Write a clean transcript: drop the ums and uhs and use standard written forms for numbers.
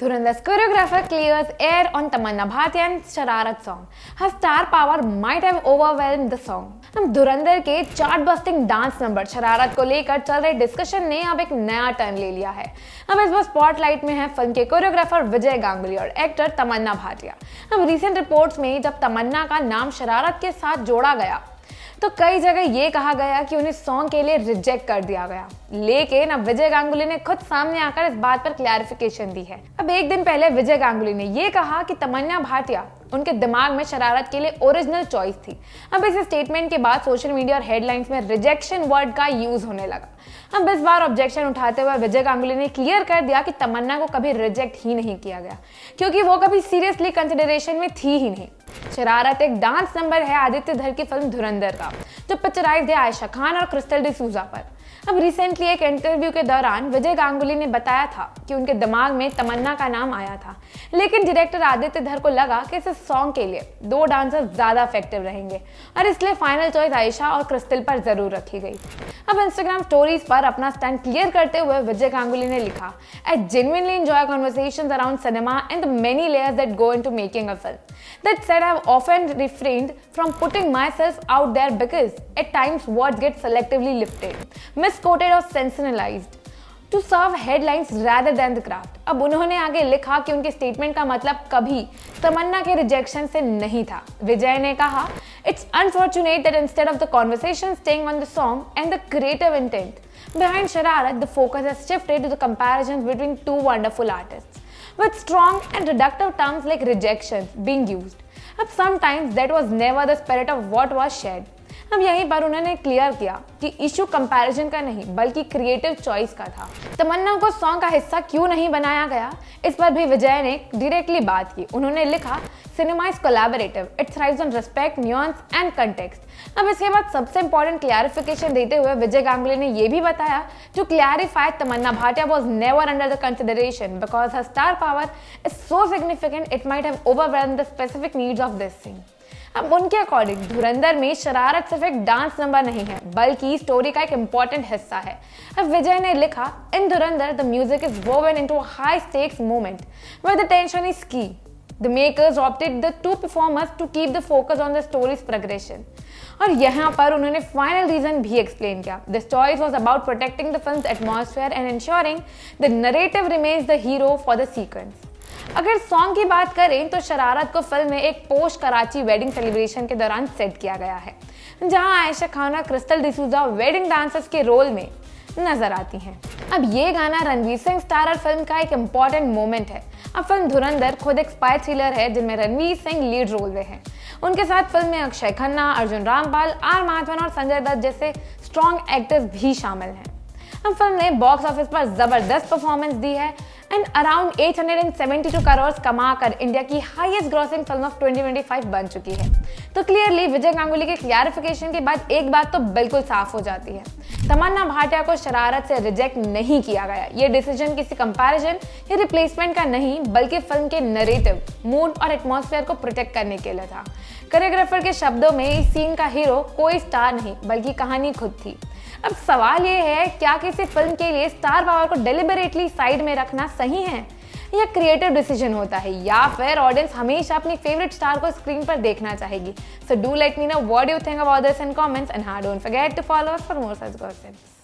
Dhurandhar's choreographer clears air on Tamanna Bhatia's Shararat song. Her star power might have overwhelmed the song. अब धुरंधर के chart bursting dance number शरारत को लेकर चल रहे डिस्कशन ने अब एक नया टर्न ले लिया है। अब इस बार स्पॉटलाइट में है फिल्म के कोरियोग्राफर विजय गांगुली और एक्टर तमन्ना भाटिया। अब रिसेंट रिपोर्ट्स में जब तमन्ना का नाम शरारत के साथ जोड़ा गया तो कई जगह ये कहा गया कि उन्हें सॉन्ग के लिए रिजेक्ट कर दिया गया, लेकिन अब विजय गांगुली ने खुद सामने आकर इस बात पर क्लैरिफिकेशन दी है। अब एक दिन पहले विजय गांगुली ने ये कहा कि तमन्ना भाटिया उनके दिमाग में शरारत के लिए ओरिजिनल चॉइस थी। अब इस स्टेटमेंट के बाद सोशल मीडिया और हेडलाइंस में रिजेक्शन वर्ड का यूज होने लगा। अब इस बार ऑब्जेक्शन उठाते हुए विजय गांगुली ने क्लियर कर दिया कि तमन्ना को कभी रिजेक्ट ही नहीं किया गया, क्योंकि वो कभी सीरियसली कंसिडरेशन में थी ही नहीं। शरारत एक डांस नंबर है आदित्य धर की फिल्म धुरंधर का, जो पिक्चराइज्ड है आयशा खान और क्रिस्टल डिसूजा पर। अब रिसेंटली एक इंटरव्यू के दौरान विजय गांगुली ने बताया था कि उनके दिमाग में तमन्ना का नाम आया था, लेकिन डायरेक्टर आदित्य धर को लगा कि इस सॉन्ग के लिए 2 डांसर ज्यादा इफेक्टिव रहेंगे और इसलिए फाइनल चॉइस आयशा और क्रिस्टल पर जरूर रखी गई। अब इंस्टाग्राम स्टोरीज पर अपना स्टैंड क्लियर करते हुए विजय गांगुली ने लिखा, I genuinely enjoy conversations around cinema and the many layers that go into making a film. That said, I've often refrained from putting myself out there because at times words get selectively lifted, misquoted or sensationalized to serve headlines rather than the craft. अब उन्होंने आगे लिखा कि उनके statement का मतलब कभी तमन्ना के रिजेक्शन से नहीं था। विजय ने कहा, It's unfortunate that instead of the conversation staying on the song and the creative intent behind Shararat, the focus has shifted to the comparisons between 2 wonderful artists, with strong and reductive terms like rejections being used. But sometimes that was never the spirit of what was shared. अब यहीं पर उन्होंने clear किया कि issue comparison का नहीं बल्कि creative choice का था। तमन्ना को सॉन्ग का हिस्सा क्यों नहीं बनाया गया, इस पर भी विजय ने डायरेक्टली बात की। उन्होंने लिखा, cinema is collaborative, it thrives on respect, nuance and context. अब इसके बाद सबसे इंपॉर्टेंट क्लैरिफिकेशन देते हुए विजय गांगुली ने यह भी बताया, to clarify Tamannaah Bhatia was never under the consideration because her star power is so significant it might have overwhelmed the specific needs of this scene. अब उनके अकॉर्डिंग धुरंधर में शरारत सिर्फ एक डांस नंबर नहीं है बल्कि स्टोरी का एक इंपॉर्टेंट हिस्सा है। अब विजय ने लिखा, in Dhurandhar the music is woven into a high stakes moment where the tension is key. The makers opted the 2 performers to keep the focus on the story's progression. और यहाँ पर उन्होंने फाइनल रीजन भी एक्सप्लेन किया। This choice was about protecting the film's atmosphere and ensuring the narrative remains the hero for the sequence. अगर song की बात करें तो शरारत को फिल्म में एक पोस्ट कराची वेडिंग सेलिब्रेशन के दौरान सेट किया गया है, जहां आयशा खान और क्रिस्टल डिसूजा वेडिंग डांसर्स के रोल में नजर आती हैं। अब ये गाना रणवीर सिंह स्टारर फिल्म का एक इम्पॉर्टेंट मोमेंट है। अब फिल्म धुरंधर खुद एक स्पाई थ्रिलर है जिनमें रणवीर सिंह लीड रोल में हैं। उनके साथ फिल्म में अक्षय खन्ना, अर्जुन रामपाल, आर माधवन और संजय दत्त जैसे स्ट्रॉन्ग एक्टर्स भी शामिल हैं। अब फिल्म ने बॉक्स ऑफिस पर जबरदस्त परफॉर्मेंस दी है एंड अराउंड 872 करोड़ कमाकर इंडिया की हाईएस्ट ग्रॉसिंग फिल्म ऑफ 2025 बन चुकी है। तो क्लियरली विजय गांगुली के क्लैरिफिकेशन के बाद एक बात तो बिल्कुल साफ हो जाती है, तमन्ना भाटिया को शरारत से रिजेक्ट नहीं किया गया। ये डिसीजन किसी कंपैरिजन या रिप्लेसमेंट का नहीं बल्कि फिल्म के नरेटिव, मूड और एटमॉस्फेयर को प्रोटेक्ट करने के लिए था। कोरियोग्राफर के शब्दों में इस सीन का हीरो कोई स्टार नहीं बल्कि कहानी खुद थी। अब सवाल ये है, क्या किसी फिल्म के लिए स्टार पावर को डेलिबरेटली साइड में रखना सही है या क्रिएटिव डिसीजन होता है, या फिर ऑडियंस हमेशा अपनी फेवरेट स्टार को स्क्रीन पर देखना चाहेगी? So do let me know what you think about this in comments and don't forget to follow us for more such gossips.